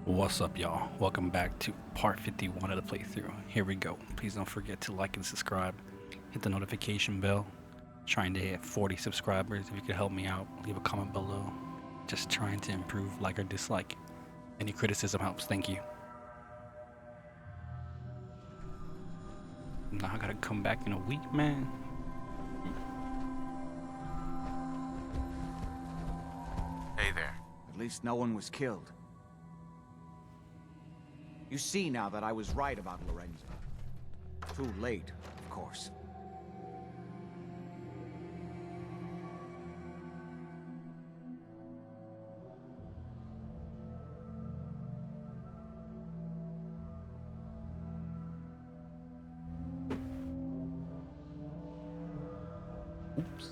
What's up, y'all? Welcome back to part 51 of the playthrough. Here we go. Please don't forget to like and subscribe. Hit the notification bell. Trying to hit 40 subscribers. If you could help me out, leave a comment below. Just trying to improve, like or dislike. Any criticism helps. Thank you. Now I gotta come back in a week, man. Hey there. At least no one was killed. You see now that I was right about Lorenzo. Too late, of course. Oops.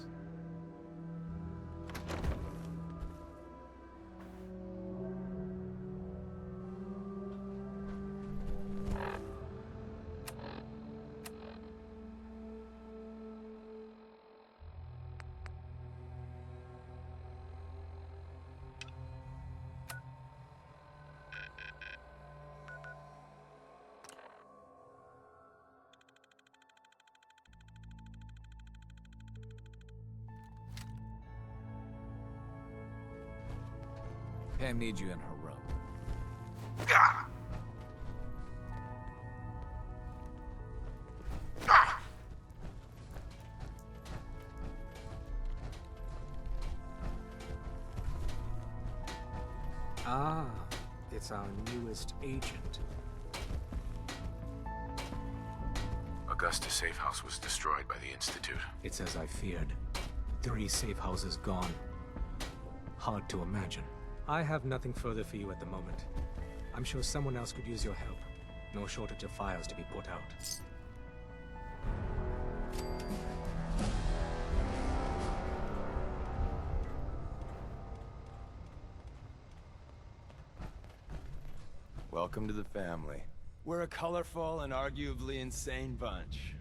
Pam needs you in her room. Ah, it's our newest agent. Augusta's safe house was destroyed by the Institute. It's as I feared. 3 safe houses gone. Hard to imagine. I have nothing further for you at the moment. I'm sure someone else could use your help. No shortage of fires to be put out. Welcome to the family. We're a colorful and arguably insane bunch.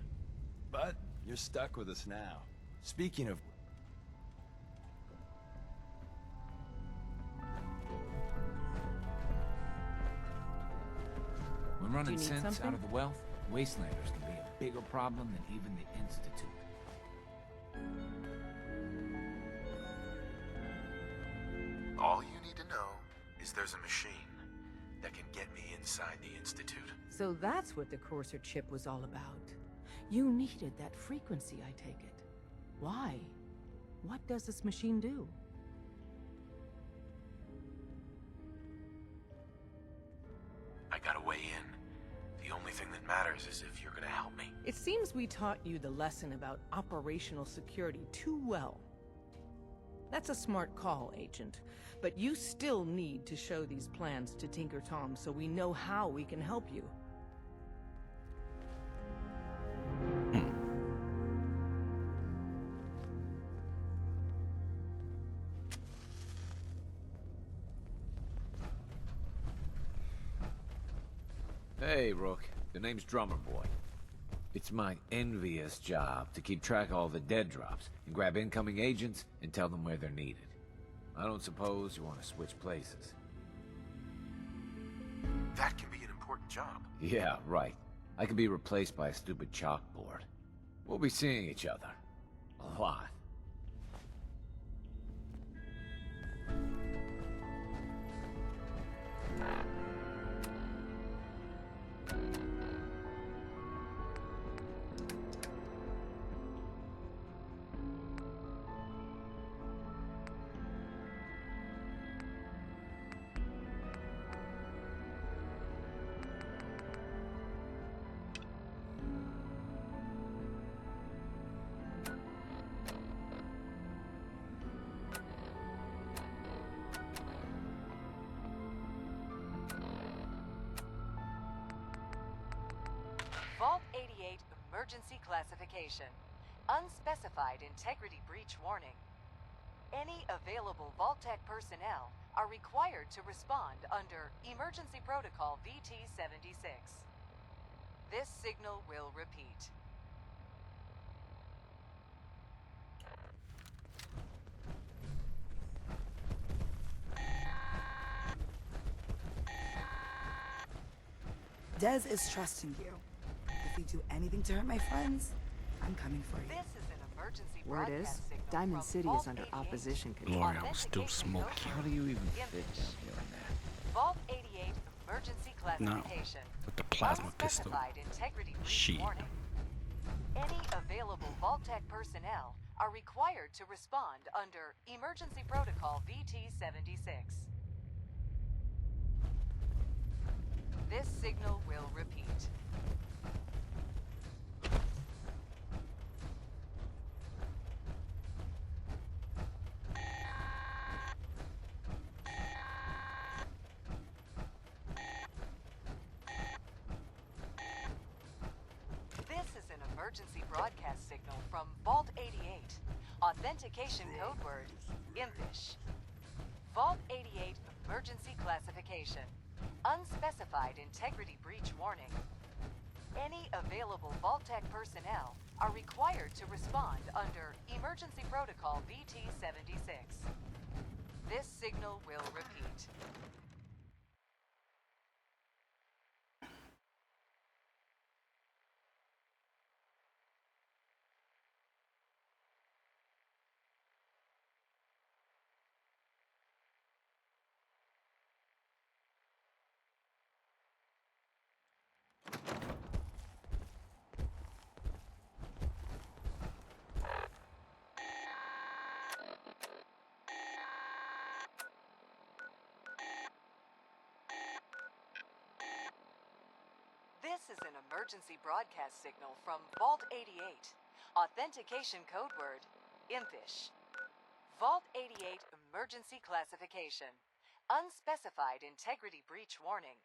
But you're stuck with us now. Speaking of... When running need sense something? out of the wealth, wastelanders can be a bigger problem than even the Institute. All you need to know is there's a machine that can get me inside the Institute. So that's what the Courser chip was all about. You needed that frequency, I take it. Why? What does this machine do? I gotta weigh in. The only thing that matters is if you're gonna help me. It seems we taught you the lesson about operational security too well. That's a smart call, Agent. But you still need to show these plans to Tinker Tom so we know how we can help you. Hey, Rook. The name's Drummer Boy. It's my envious job to keep track of all the dead drops and grab incoming agents and tell them where they're needed. I don't suppose you want to switch places. That can be an important job. Yeah, right. I could be replaced by a stupid chalkboard. We'll be seeing each other. A lot. Vault 88 Emergency Classification. Unspecified integrity breach warning. Any available Vault-Tec personnel are required to respond under Emergency Protocol VT-76. This signal will repeat. Dez is trusting you. If you do anything to hurt my friends, I'm coming for you. This is an emergency Word is, broadcast signal Diamond from City Vault is under 88. opposition control. Gloria was still smoking. How do you even fit down here in that? Vault 88 emergency classification. With the plasma pistol. Unspecified integrity breach Shit. warning. Any available Vault-Tec personnel are required to respond under Emergency Protocol VT-76. This signal will repeat. This is an emergency broadcast signal from Vault 88. Authentication code word, Impish. Vault 88 emergency classification. Unspecified integrity breach warning. Any available Vault-Tec personnel are required to respond under Emergency Protocol VT-76. This signal will repeat. This is an emergency broadcast signal from Vault 88. Authentication code word, Impish. Vault 88 emergency classification. Unspecified integrity breach warning.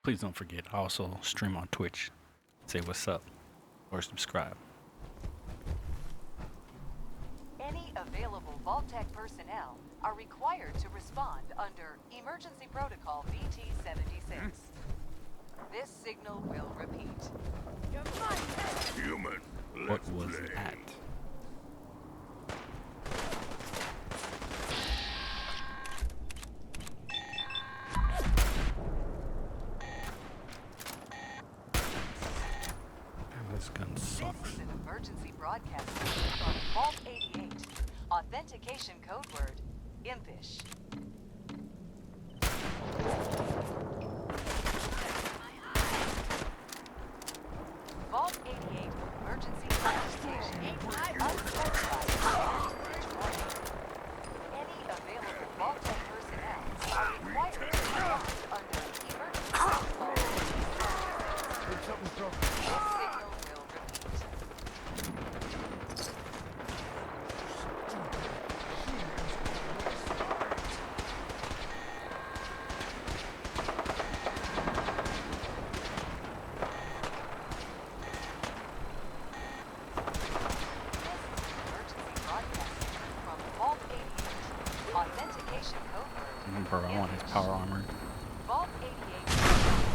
Please don't forget, I also stream on Twitch. Say what's up or subscribe. Any available Vault-Tec personnel are required to respond under Emergency Protocol VT-76. This signal will repeat. Human. What was that? This gun sucks. This is an emergency broadcast signal from Vault 88. Authentication code word, Impish. Vault 88 emergency classification. Unspecified breach warning. Any available Vault-Tec personnel are required to respond under emergency protocol. This signal will repeat. Remember, I want his power armor. Vault 88.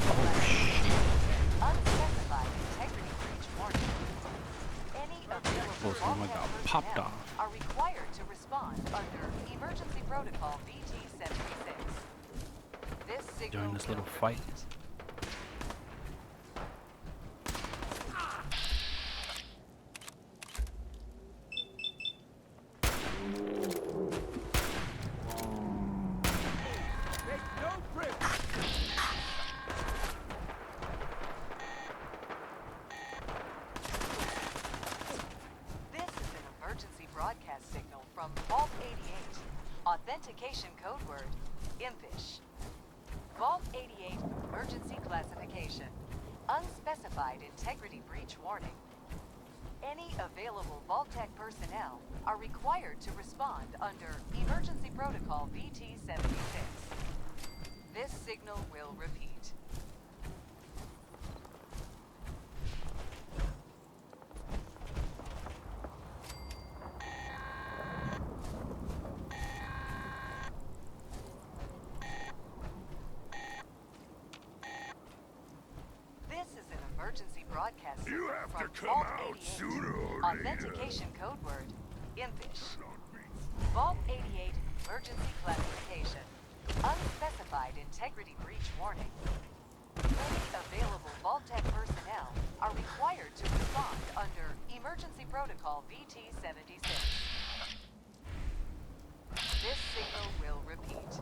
Oh shit. Unspecified integrity breach warning. Any available Oh, someone got Vault-Tec popped personnel off. are required to respond under Emergency Protocol VT-76. This signal During this little will fight. repeat. This is an emergency broadcast signal from Vault 88. Authentication code word, Impish. Vault 88 emergency classification. Unspecified integrity breach warning. Any available Vault-Tec personnel are required to respond under Emergency Protocol VT-76. This signal will repeat. broadcast signal from Vault-88. Authentication code word, Impish. Vault-88 emergency classification. Unspecified integrity breach warning. Any available Vault-Tec personnel are required to respond under Emergency Protocol VT-76. This signal will repeat.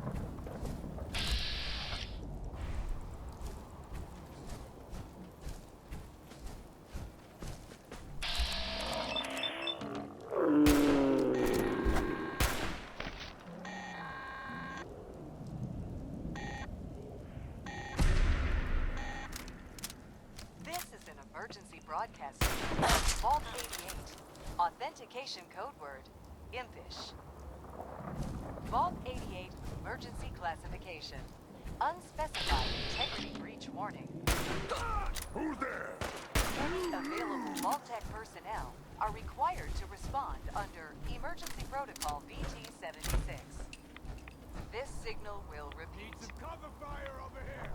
This is an emergency broadcast signal from Vault-88. Authentication code word, Impish. Vault-88 emergency classification. Unspecified integrity breach warning. Who's there? Any available Vault-Tec personnel are required to respond under Emergency Protocol VT-76. This signal will repeat. Need some cover fire over here.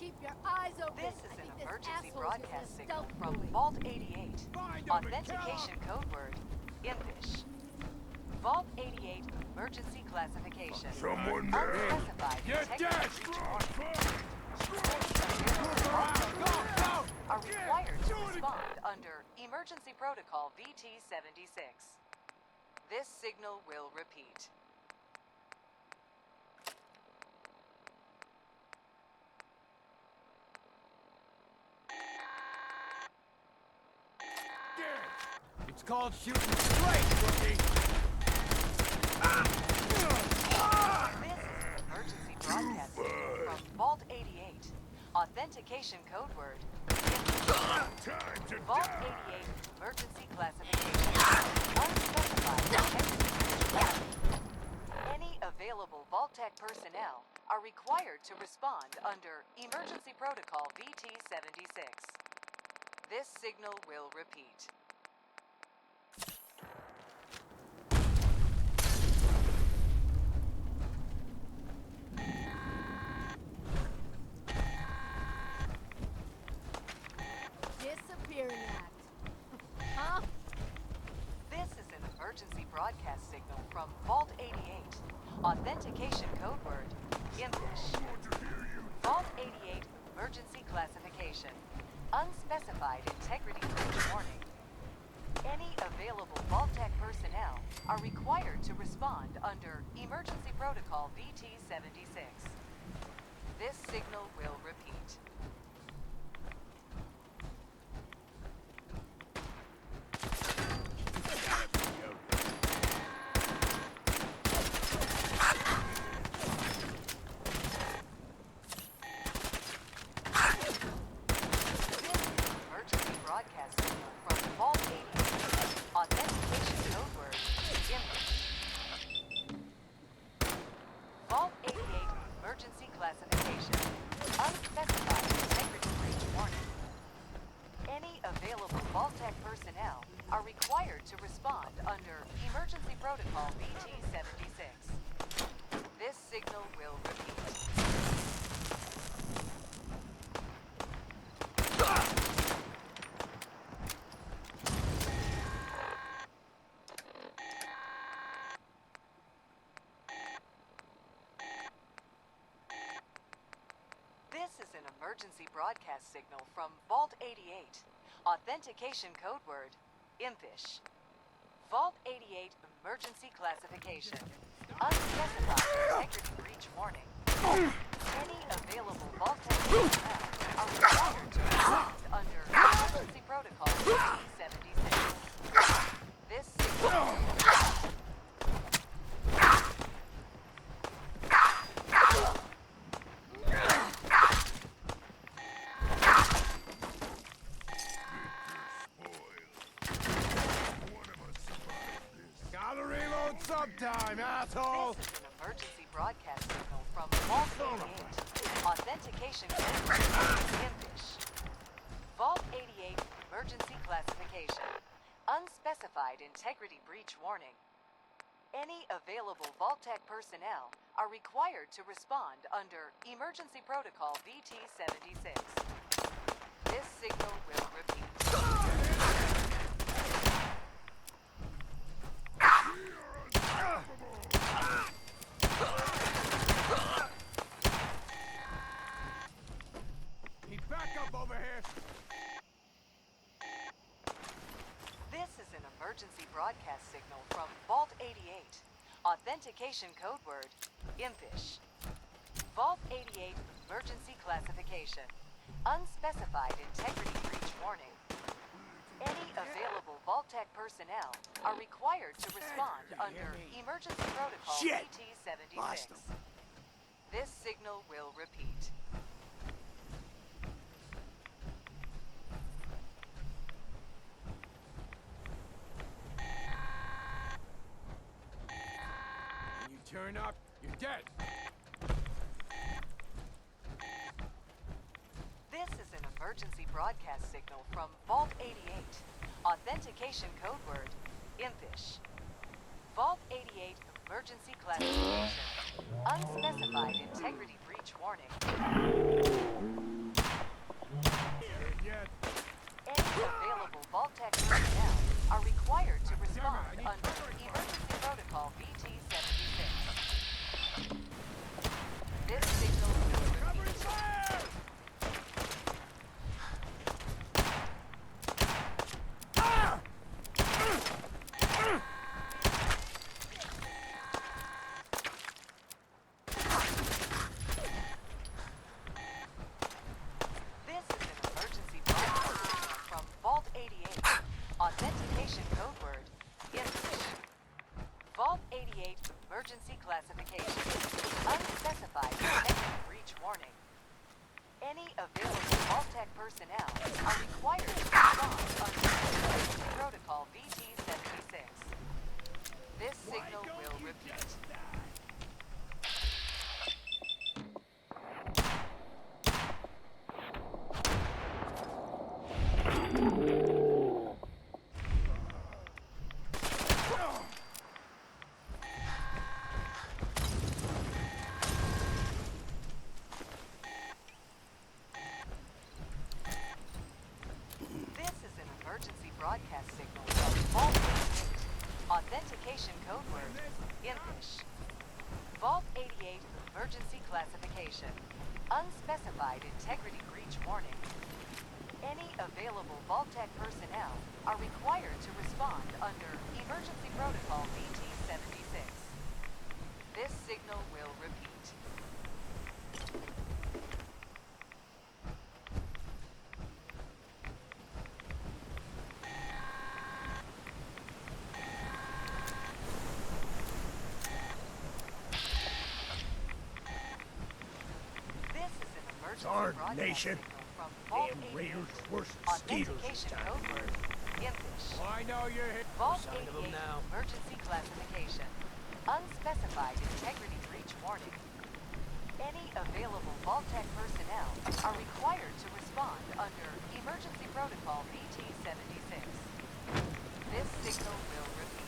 Keep your eyes open. This is I an think this emergency asshole's broadcast just a signal stealth from bully. Vault-88. Find him and Authentication code word, Impish. Vault-88 emergency classification. Someone there? Unspecified You're integrity dead! breach warning. Are required to respond under Emergency Protocol VT-76. This signal will repeat. It's called shooting straight, rookie. This is an emergency broadcast signal from Vault-88. Authentication code word, Time to Vault-88 emergency classification. Unspecified integrity breach warning. Any available Vault-Tec personnel are required to respond under Emergency Protocol VT-76. This signal will repeat. Disappearing act. Huh? This is an emergency broadcast signal from Vault-88. Authentication code word, Impish. Vault-88 emergency classification. Unspecified integrity breach warning. Any available Vault-Tec personnel are required to respond under Emergency Protocol VT-76. This signal will repeat. Emergency broadcast signal from Vault-88. Authentication code word, Impish. Vault-88 emergency classification. Unspecified integrity breach warning. Any available Vault-Tec personnel are required to respond under Emergency Protocol VT-76. This signal will repeat. This is an emergency broadcast signal from Vault-88. Authentication code word, Impish. Vault-88 emergency classification. Unspecified integrity breach warning. Any available Vault-Tec personnel are required to respond under Emergency Protocol VT-76. This signal. Gotta reload sometime, asshole! This is an emergency broadcast signal from Vault-88. Authentication code, Impish. Vault 88 emergency classification. Unspecified integrity breach warning. Any available Vault-Tec personnel are required to respond under Emergency Protocol VT-76. This signal will repeat. Need backup over here. This is an emergency broadcast signal from Vault 88. Authentication code word, Impish. Vault 88 emergency classification. Unspecified integrity breach warning. Any available Vault-Tec personnel are required to respond under Emergency Protocol VT-76. This signal will repeat. When you turn up, you're dead. This is an emergency broadcast signal from Vault 88. Authentication code word, Impish. Vault 88 emergency classification. Unspecified integrity breach warning. Yet. Any available Vault-Tec personnel are required to respond under Emergency Protocol VT-76. This signal will repeat. This is an emergency broadcast signal from Vault 88. Authentication code word, Impish. Vault 88 emergency classification. Unspecified integrity breach warning. Any available Vault-Tec personnel are required to respond under Emergency Protocol VT-76. This signal will repeat. This is an emergency broadcast signal from Vault 88. Authentication code word, Impish. Vault 88 emergency classification. Unspecified integrity breach warning. Any available Vault-Tec personnel are required to respond under Emergency Protocol VT-76. This signal will repeat. This is an emergency broadcast signal from Vault 88. Authentication code word, Impish. Well, I know you're here. Vault 88 emergency classification. Unspecified integrity breach warning. Any available Vault-Tec personnel are required to respond under Emergency Protocol VT-76. This signal will repeat.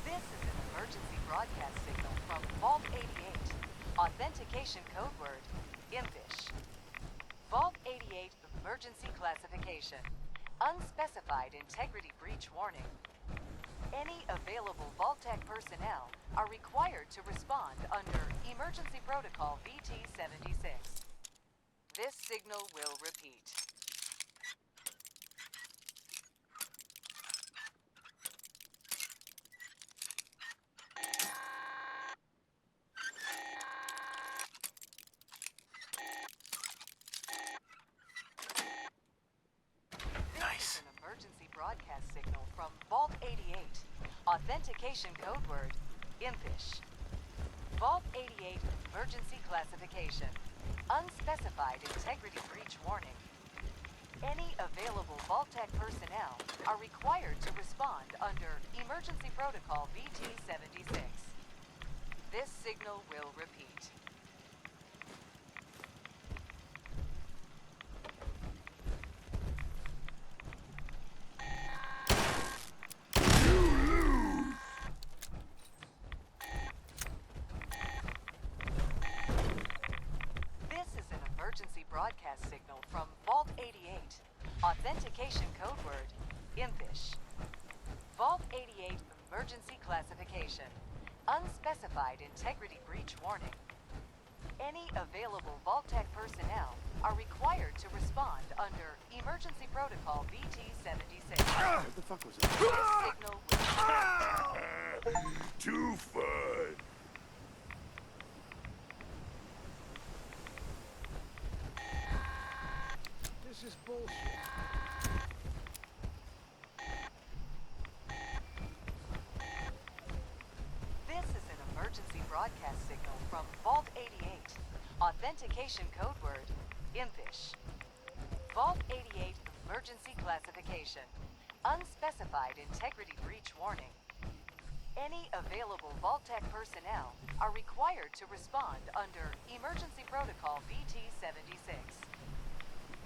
This is an emergency broadcast signal from Vault 88. Authentication code word, Impish. Vault 88 emergency classification. Unspecified integrity breach warning. Any available Vault-Tec personnel are required to respond under Emergency Protocol VT-76. This signal will repeat. Nice. An emergency broadcast signal from Vault 88. Authentication code word, Impish. Vault 88 emergency classification. Unspecified integrity breach warning. Any available Vault-Tec personnel are required to respond under Emergency Protocol VT-76. This signal will repeat. This is an emergency broadcast signal from Vault-88. Authentication code word, impish. Vault-88 emergency classification. Unspecified integrity breach warning. Any available Vault-Tec personnel are required to respond under Emergency Protocol VT-76. What the fuck was that? This signal will... Too fun. This is bullshit. This is an emergency broadcast signal from Vault-88. Authentication code word, impish. Vault-88 emergency classification. Unspecified integrity breach warning. Any available Vault-Tec personnel are required to respond under Emergency Protocol VT-76.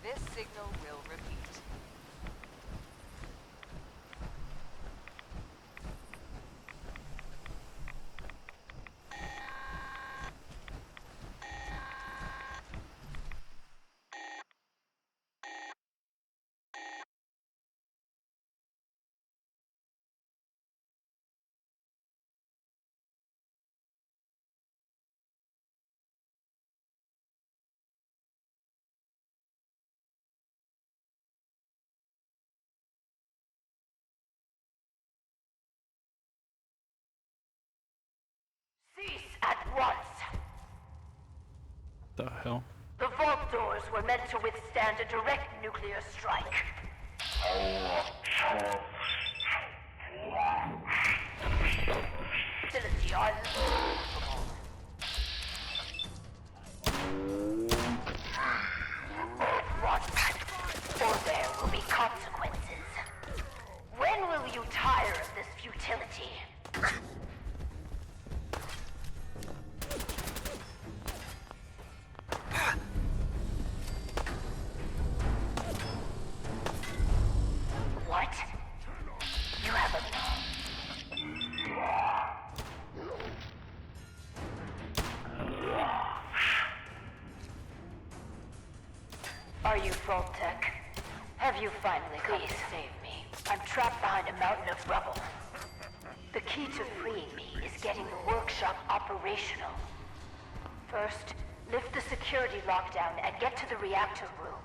This signal will repeat. Cease at once! The hell? The vault doors were meant to withstand a direct nuclear strike. Facility unmovable. Run, or there will be consequences. When will you tire of this futility? What? You have a... Are you Vault-Tec? Have you finally come to save me? I'm trapped behind a mountain of rubble. The key to freeing me is getting the workshop operational. First, lift the security lockdown and get to the reactor room.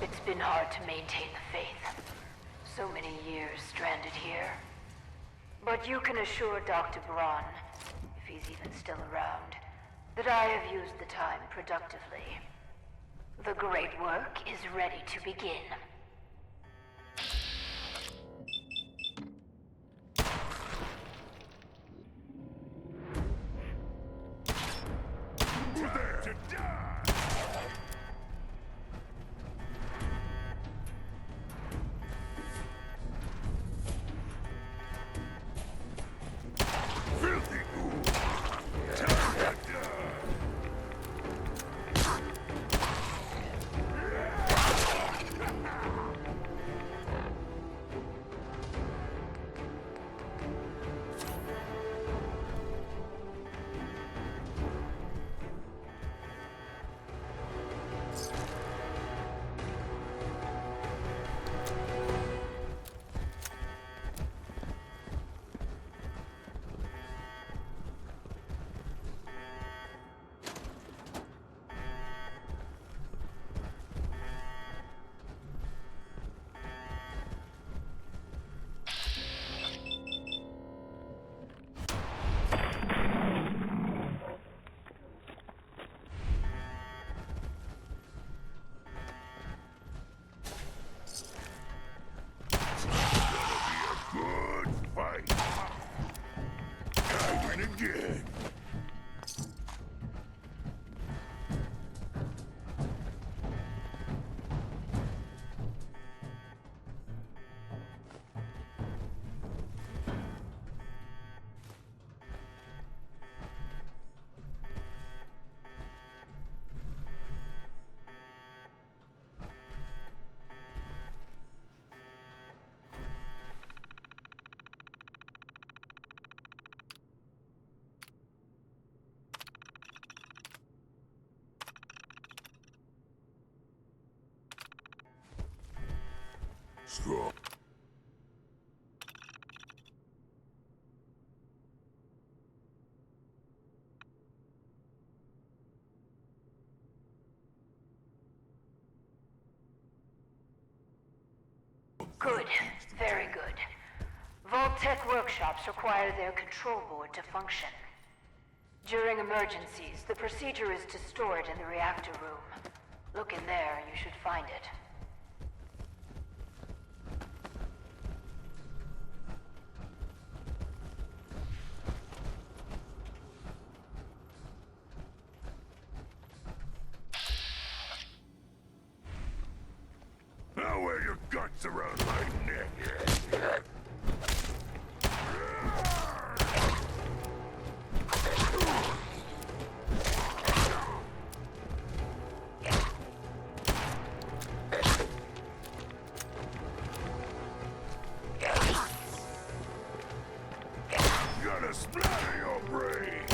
It's been hard to maintain the faith. So many years stranded here. But you can assure Dr. Braun, if he's even still around, that I have used the time productively. The great work is ready to begin. Strong. Good. Very good. Vault-Tec workshops require their control board to function. During emergencies, the procedure is to store it in the reactor room. Look in there, you should find it. Now wear your guts around my neck. Gonna splatter your brains.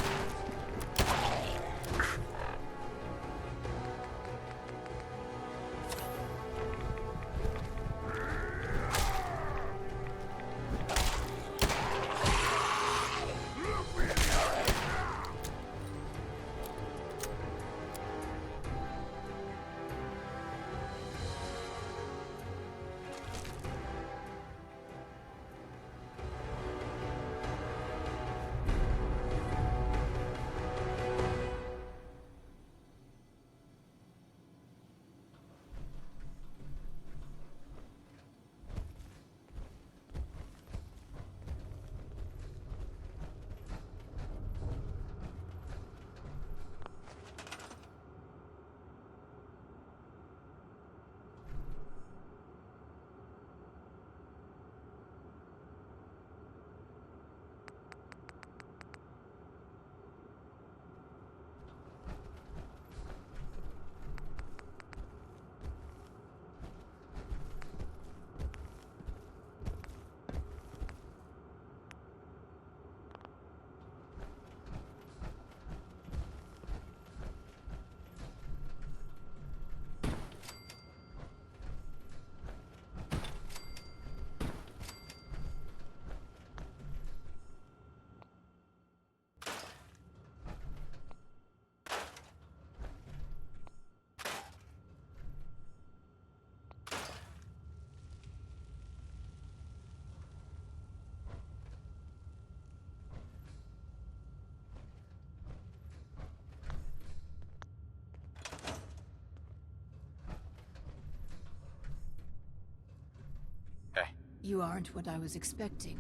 You aren't what I was expecting.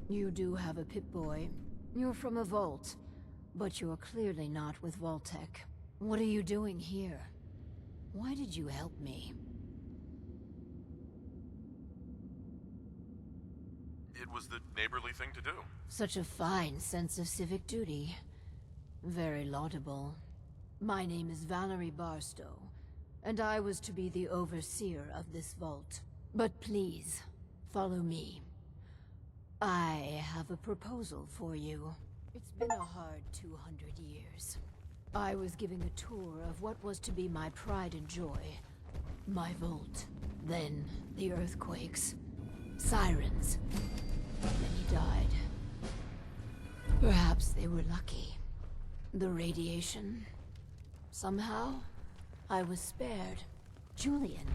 You do have a Pip-Boy. You're from a vault. But you're clearly not with Vault-Tec. What are you doing here? Why did you help me? It was the neighborly thing to do. Such a fine sense of civic duty. Very laudable. My name is Valerie Barstow, and I was to be the overseer of this vault. But please, follow me. I have a proposal for you. It's been a hard 200 years. I was giving a tour of what was to be my pride and joy. My vault. Then the earthquakes. Sirens. Many died. Perhaps they were lucky. The radiation. Somehow, I was spared. Julian,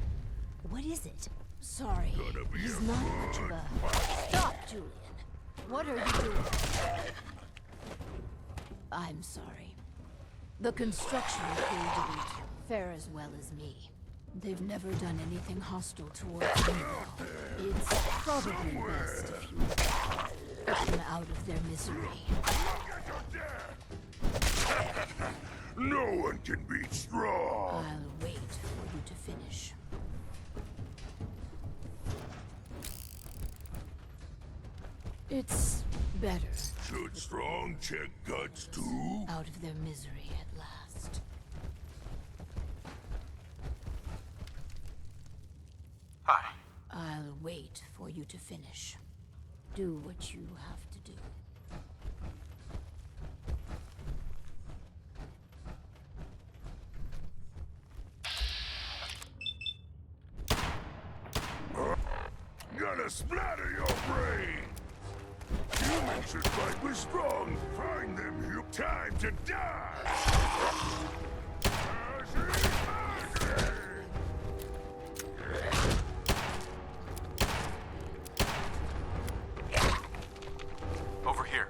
what is it? Sorry, he's not much of a... Stop, Julian! What are you doing? I'm sorry. The construction crew didn't fare as well as me. They've never done anything hostile towards me, though. It's probably best if you put them out of their misery. No one can beat strong. I'll wait for you to finish. It's better. Should strong check guts too? Out of their misery at last. Hi. I'll wait for you to finish. Do what you have to do. gonna splatter your brain! Humans should fight with strong. Find them, you. Time to die! Over here.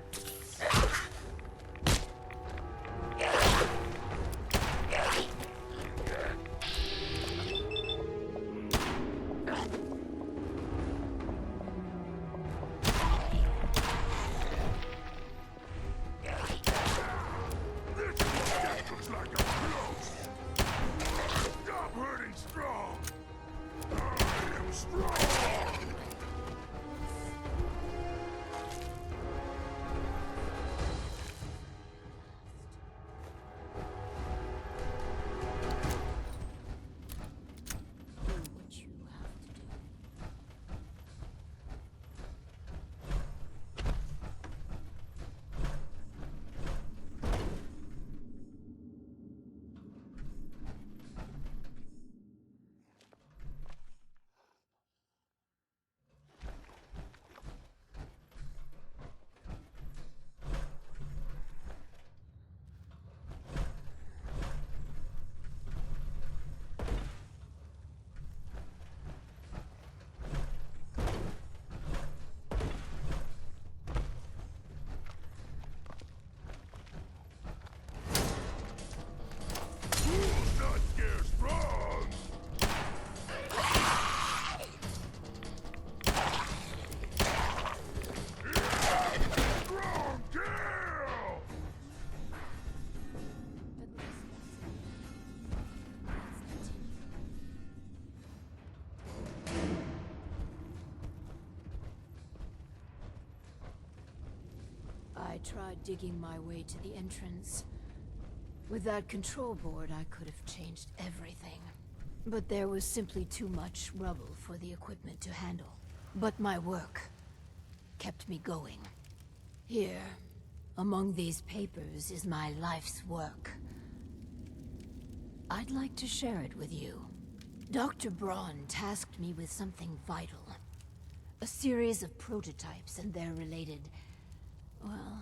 I tried digging my way to the entrance. With that control board, I could have changed everything. But there was simply too much rubble for the equipment to handle. But my work kept me going. Here, among these papers, is my life's work. I'd like to share it with you. Dr. Braun tasked me with something vital. A series of prototypes and their related, well,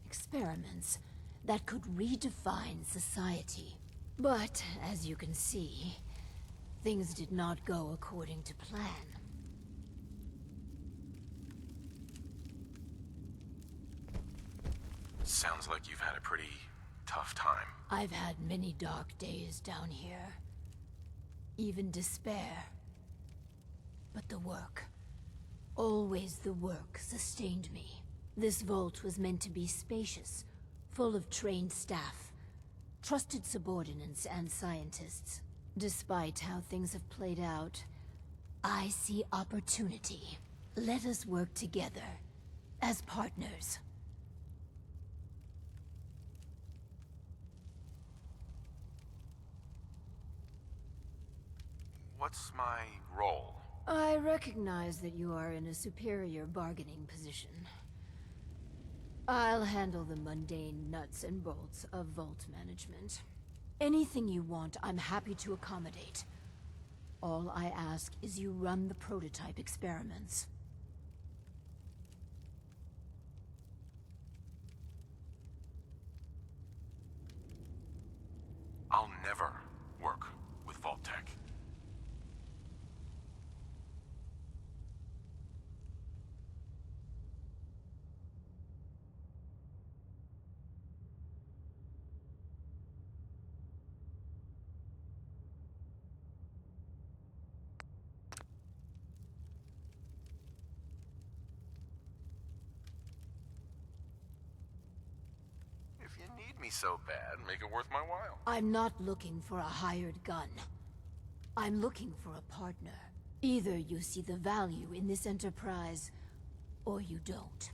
experiments that could redefine society. But, as you can see, things did not go according to plan. Sounds like you've had a pretty tough time. I've had many dark days down here. Even despair. But the work, always the work, sustained me. This vault was meant to be spacious, full of trained staff, trusted subordinates and scientists. Despite how things have played out, I see opportunity. Let us work together, as partners. What's my role? I recognize that you are in a superior bargaining position. I'll handle the mundane nuts and bolts of vault management. Anything you want, I'm happy to accommodate. All I ask is you run the prototype experiments. I'll never work with Vault-Tec. If you need me so bad, make it worth my while. I'm not looking for a hired gun. I'm looking for a partner. Either you see the value in this enterprise, or you don't.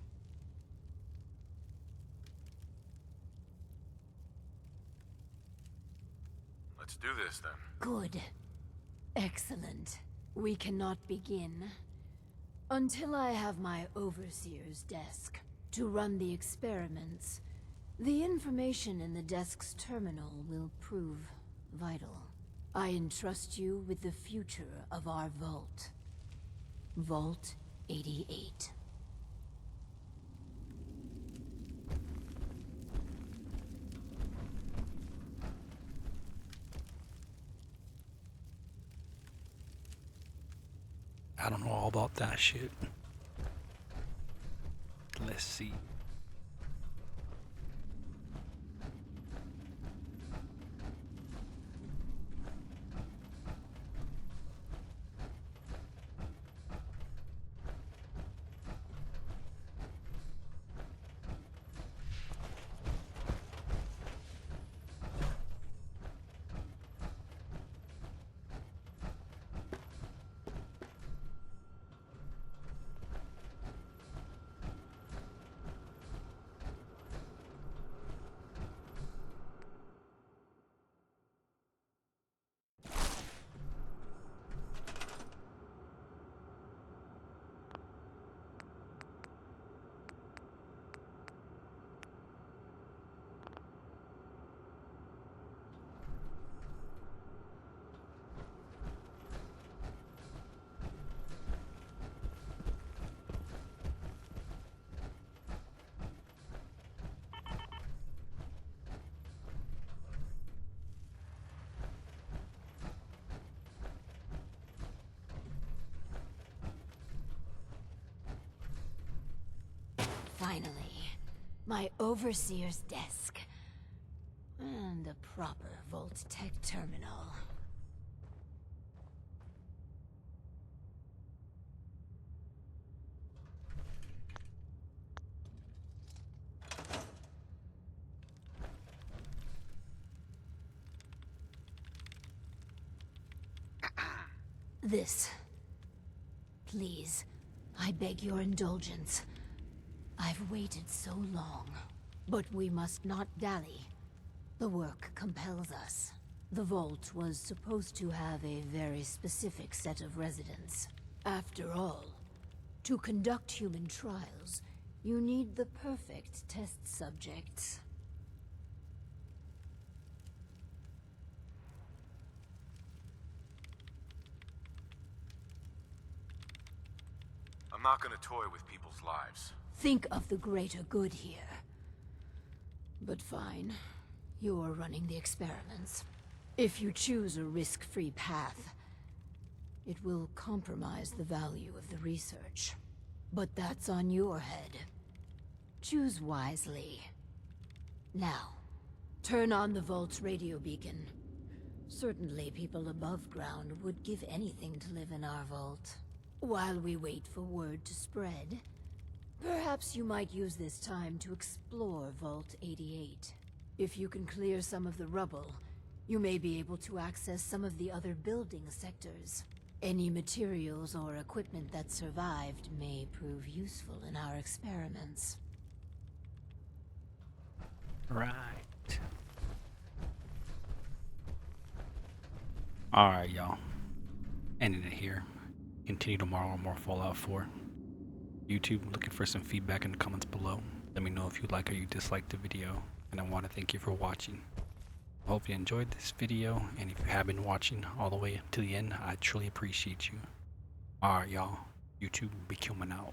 Let's do this then. Good. Excellent. We cannot begin until I have my overseer's desk to run the experiments. The information in the desk's terminal will prove vital. I entrust you with the future of our vault. Vault 88. I don't know all about that shit. Let's see. Finally, my overseer's desk. And a proper Vault-Tec terminal. This. Please, I beg your indulgence. I've waited so long, but we must not dally. The work compels us. The Vault was supposed to have a very specific set of residents. After all, to conduct human trials, you need the perfect test subjects. I'm not gonna toy with people's lives. Think of the greater good here. But fine. You're running the experiments. If you choose a risk-free path, it will compromise the value of the research. But that's on your head. Choose wisely. Now, turn on the Vault's radio beacon. Certainly people above ground would give anything to live in our vault. While we wait for word to spread, perhaps you might use this time to explore Vault 88. If you can clear some of the rubble, you may be able to access some of the other building sectors. Any materials or equipment that survived may prove useful in our experiments. Right. Alright, y'all. Ending it here. Continue tomorrow on more Fallout 4. YouTube, looking for some feedback in the comments below. Let me know if you like or you dislike the video. And I want to thank you for watching. I hope you enjoyed this video. And if you have been watching all the way to the end, I truly appreciate you. Alright, y'all. YouTube, be coming out.